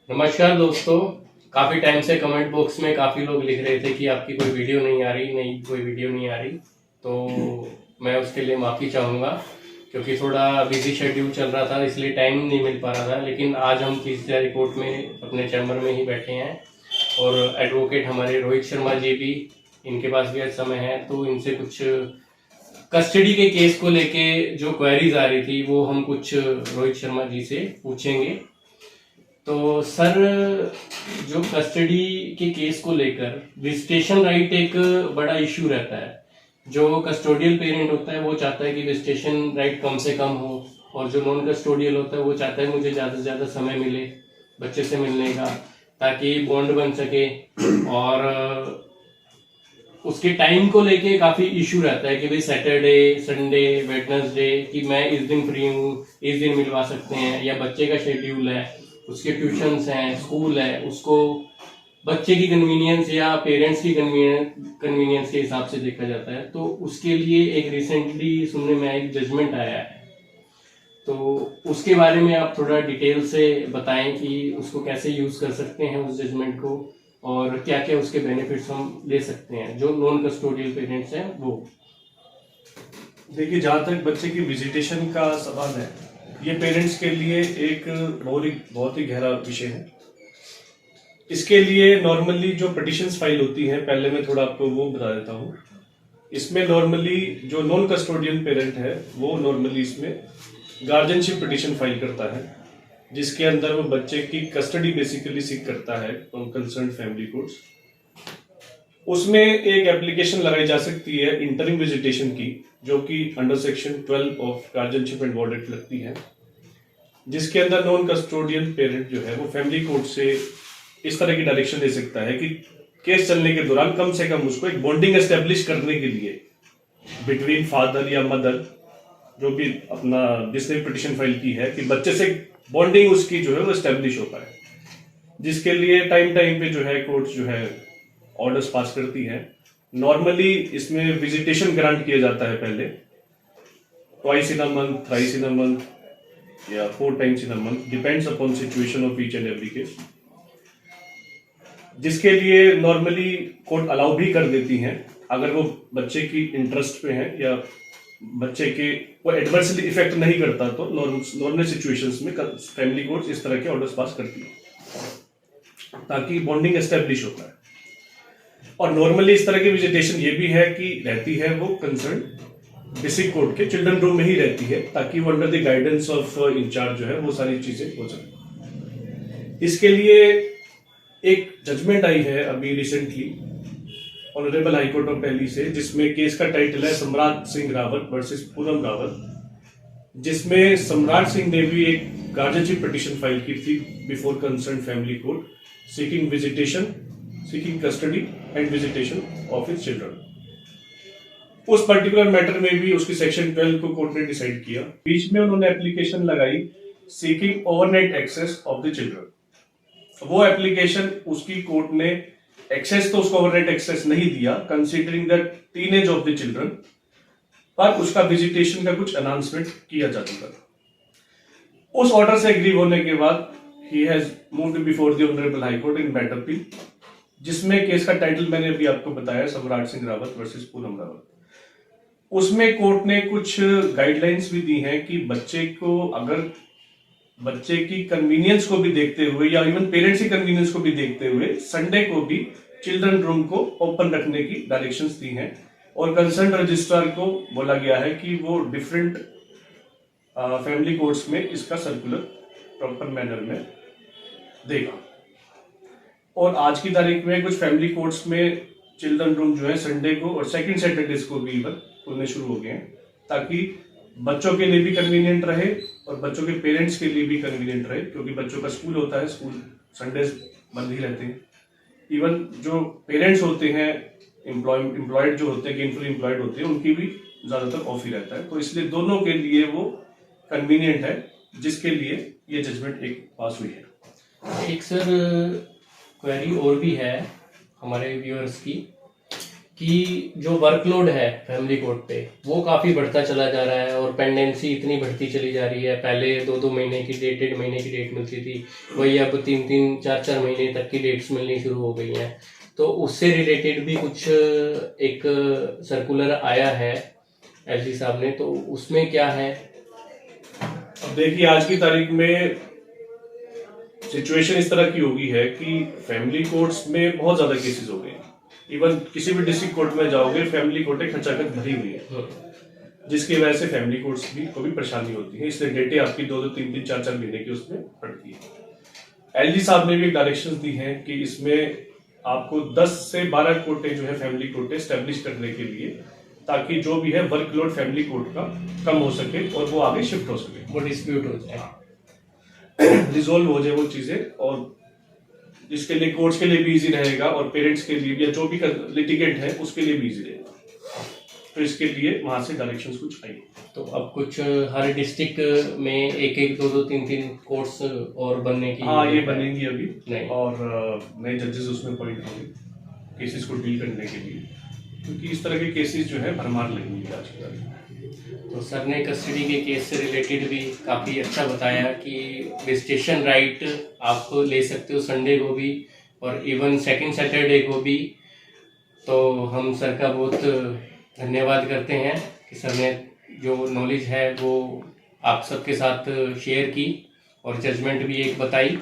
नमस्कार दोस्तों। काफ़ी टाइम से कमेंट बॉक्स में काफ़ी लोग लिख रहे थे कि आपकी कोई वीडियो नहीं आ रही, नहीं कोई वीडियो नहीं आ रही। तो मैं उसके लिए माफ़ी चाहूँगा क्योंकि थोड़ा बिजी शेड्यूल चल रहा था, इसलिए टाइम नहीं मिल पा रहा था। लेकिन आज हम तीसरा रिपोर्ट में अपने चैम्बर में ही बैठे हैं और एडवोकेट हमारे रोहित शर्मा जी भी, इनके पास भी आज समय है, तो इनसे कुछ कस्टडी के केस को लेके जो क्वेरीज आ रही थी वो हम कुछ रोहित शर्मा जी से पूछेंगे। तो सर, जो कस्टडी के केस को लेकर विजिटेशन राइट एक बड़ा इश्यू रहता है। जो कस्टोडियल पेरेंट होता है वो चाहता है कि विजिटेशन राइट कम से कम हो, और जो नॉन कस्टोडियल होता है वो चाहता है मुझे ज़्यादा से ज़्यादा समय मिले बच्चे से मिलने का, ताकि बॉन्ड बन सके। और उसके टाइम को लेके काफ़ी इशू रहता है कि भाई सैटरडे, संडे, वेडनेसडे कि मैं इस दिन फ्री हूँ, इस दिन मिलवा सकते हैं, या बच्चे का शेड्यूल है, उसके ट्यूशन्स हैं, स्कूल है, उसको बच्चे की कन्वीनियंस या पेरेंट्स की कन्वीनियंस के हिसाब से देखा जाता है। तो उसके लिए एक रिसेंटली सुनने में एक जजमेंट आया है, तो उसके बारे में आप थोड़ा डिटेल से बताएं कि उसको कैसे यूज कर सकते हैं उस जजमेंट को, और क्या क्या उसके बेनिफिट्स हम ले सकते हैं जो नॉन कस्टोडियल पेरेंट्स हैं वो। देखिए, जहाँ तक बच्चे की विजिटेशन का सवाल है, ये पेरेंट्स के लिए एक बहुत ही गहरा विषय है। इसके लिए नॉर्मली जो पिटिशंस फाइल होती हैं, पहले मैं थोड़ा आपको वो बता देता हूँ। इसमें नॉर्मली जो नॉन कस्टोडियन पेरेंट है वो नॉर्मली इसमें गार्जियनशिप पिटिशन फाइल करता है, जिसके अंदर वो बच्चे की कस्टडी बेसिकली सीख करता है फ्रॉम कंसर्न फैमिली कोर्ट्स। उसमें एक एप्लीकेशन लगाई जा सकती है इंटरिम विजिटेशन की, जो कि under section 12 of guardianship and ward act लगती है, जिसके अंदर नॉन कस्टोडियल पेरेंट जो है वो फैमिली कोर्ट से इस तरह की डायरेक्शन दे सकता है कि केस चलने के दौरान कम से कम उसको एक बॉन्डिंग एस्टेब्लिश करने के लिए बिटवीन फादर या मदर, जो भी अपना जिसने पिटिशन फाइल की है, कि बच्चे से बॉन्डिंग उसकी जो है वो एस्टेब्लिश हो पाए, जिसके लिए टाइम टाइम पे जो है कोर्ट जो है ऑर्डर्स पास करती है। नॉर्मली इसमें विजिटेशन ग्रांट किया जाता है पहले, twice in a month, thrice in a month या 4 times in a month, depends upon situation of each and every case, जिसके लिए नॉर्मली कोर्ट अलाउ भी कर देती हैं अगर वो बच्चे की इंटरेस्ट पे है या बच्चे के वो एडवर्सली इफेक्ट नहीं करता, तो नॉर्मल सिचुएशंस में फैमिली कोर्ट इस तरह के ऑर्डर्स पास करती है ताकि बॉन्डिंग एस्टेब्लिश होता है। और नॉर्मली इस तरह की विजिटेशन ये भी है कि रहती है वो कंसर्न डिस्ट्रिक्ट कोर्ट के चिल्ड्रन रूम में ही रहती है, ताकि वो under the guidance of incharge जो है वो सारी चीजें हो सके। इसके लिए एक जजमेंट आई है अभी recently honourable high court of Delhi से, जिसमें केस का टाइटल है सम्राट सिंह रावत वर्सेस पूनम रावत, जिसमें सम्राट सिंह ने भी एक गार्जियनशिप पिटिशन फाइल की थी before concern family court, seeking visitation, seeking custody and visitation of his children. उस पर्टिकुलर मैटर में भी उसकी सेक्शन 12 को कोर्ट ने डिसाइड किया। बीच में उन्होंने एप्लीकेशन लगाई seeking overnight access of the children. वो एप्लीकेशन उसकी कोर्ट ने एक्सेस तो उसको ओवरनाइट एक्सेस नहीं दिया considering the teenage of the children, पर उसका विजिटेशन का कुछ अनाउंसमेंट किया जा चुका था। उस ऑर्डर से एग्री होने के बाद he has moved before the honourable high court in matter P, जिसमें केस का टाइटल मैंने अभी आपको बताया, सम्राट सिंह रावत वर्सेस पूनम रावत। उसमें कोर्ट ने कुछ गाइडलाइंस भी दी हैं कि बच्चे को, अगर बच्चे की कन्वीनियंस को भी देखते हुए या इवन पेरेंट्स की कन्वीनियंस को भी देखते हुए संडे को भी चिल्ड्रन रूम को ओपन रखने की डायरेक्शंस दी हैं, और कंसर्न रजिस्ट्रार को बोला गया है कि वो डिफरेंट फैमिली कोर्ट्स में इसका सर्कुलर प्रॉपर मैनर में देगा। और आज की तारीख में कुछ फैमिली कोर्ट्स में चिल्ड्रन रूम जो है संडे को और सेकंड सैटरडेज को भी इवन खुलने शुरू हो गए हैं, ताकि बच्चों के लिए भी कन्वीनियंट रहे और बच्चों के पेरेंट्स के लिए भी कन्वीनियंट रहे, क्योंकि बच्चों का स्कूल होता है, स्कूल संडेज बंद ही रहते हैं। इवन जो पेरेंट्स होते हैं, एम्प्लॉयड जो होते हैं, गेनफुली एम्प्लॉयड होते हैं, उनकी भी ज्यादातर ऑफ ही रहता है। तो इसलिए दोनों के लिए वो कन्वीनियंट है, जिसके लिए ये जजमेंट एक पास हुई है। एक सर क्वेरी और भी है हमारे व्यूअर्स की कि जो वर्कलोड है फैमिली कोर्ट पे वो काफ़ी बढ़ता चला जा रहा है और पेंडेंसी इतनी बढ़ती चली जा रही है। पहले 2-2 महीने की डेट, 1.5 महीने की डेट मिलती थी, वही अब 3-3, 4-4 महीने तक की डेट्स मिलनी शुरू हो गई हैं। तो उससे रिलेटेड भी कुछ एक सर्कुलर आया है एलजी साहब ने, तो उसमें क्या है? अब देखिए, आज की तारीख में सिचुएशन इस तरह की होगी है कि फैमिली कोर्ट्स में बहुत ज्यादा केसेस हो गए हैं। इवन किसी भी डिस्ट्रिक्ट कोर्ट में जाओगे, फैमिली कोर्टें खचाखच भरी हुई है, जिसकी वजह से फैमिली कोर्ट्स भी को भी परेशानी होती है। इसलिए डेटें आपकी 2-2, 3-3, 4-4 महीने की उसमें पड़ती है। एलजी साहब ने भी डायरेक्शंस दी हैं कि इसमें आपको 10 से 12 कोर्टें जो है फैमिली कोर्टें स्टैब्लिश करने के लिए, ताकि जो भी है वर्कलोड फैमिली कोर्ट का कम हो सके और वो आगे शिफ्ट हो सके, वो डिस्प्यूट हो जाए, रिजोल्व हो जाए वो चीजें, और जिसके लिए कोर्ट्स के लिए भी इजी रहेगा और पेरेंट्स के लिए या जो भी लिटिगेंट है उसके लिए भी इजी रहेगा। तो इसके लिए वहां से डायरेक्शंस कुछ आई। तो अब कुछ हर डिस्ट्रिक्ट में 1-1, 2-2, 3-3 कोर्ट्स और बनने की, हाँ, ये बनेंगी अभी नहीं, और नए जजेस उसमें अपॉइंट होंगे केसेस को डील करने के लिए, क्योंकि इस तरह के केसेस जो है भरमार लगेंगे आज के तारीख में। तो सर ने कस्टडी के केस से रिलेटेड भी काफ़ी अच्छा बताया कि विजिटेशन राइट आप ले सकते हो संडे को भी और इवन सेकंड सैटरडे को भी। तो हम सर का बहुत धन्यवाद करते हैं कि सर ने जो नॉलेज है वो आप सबके साथ शेयर की और जजमेंट भी एक बताई।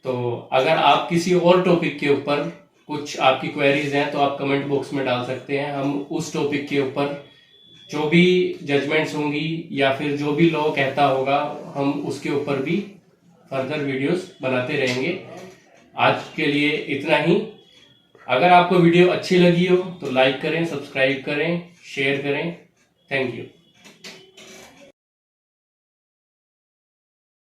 तो अगर आप किसी और टॉपिक के ऊपर कुछ आपकी क्वेरीज हैं तो आप कमेंट बॉक्स में डाल सकते हैं। हम उस टॉपिक के ऊपर जो भी जजमेंट्स होंगी या फिर जो भी लॉ कहता होगा हम उसके ऊपर भी फर्दर वीडियोस बनाते रहेंगे। आज के लिए इतना ही। अगर आपको वीडियो अच्छी लगी हो तो लाइक करें, सब्सक्राइब करें, शेयर करें। Thank you.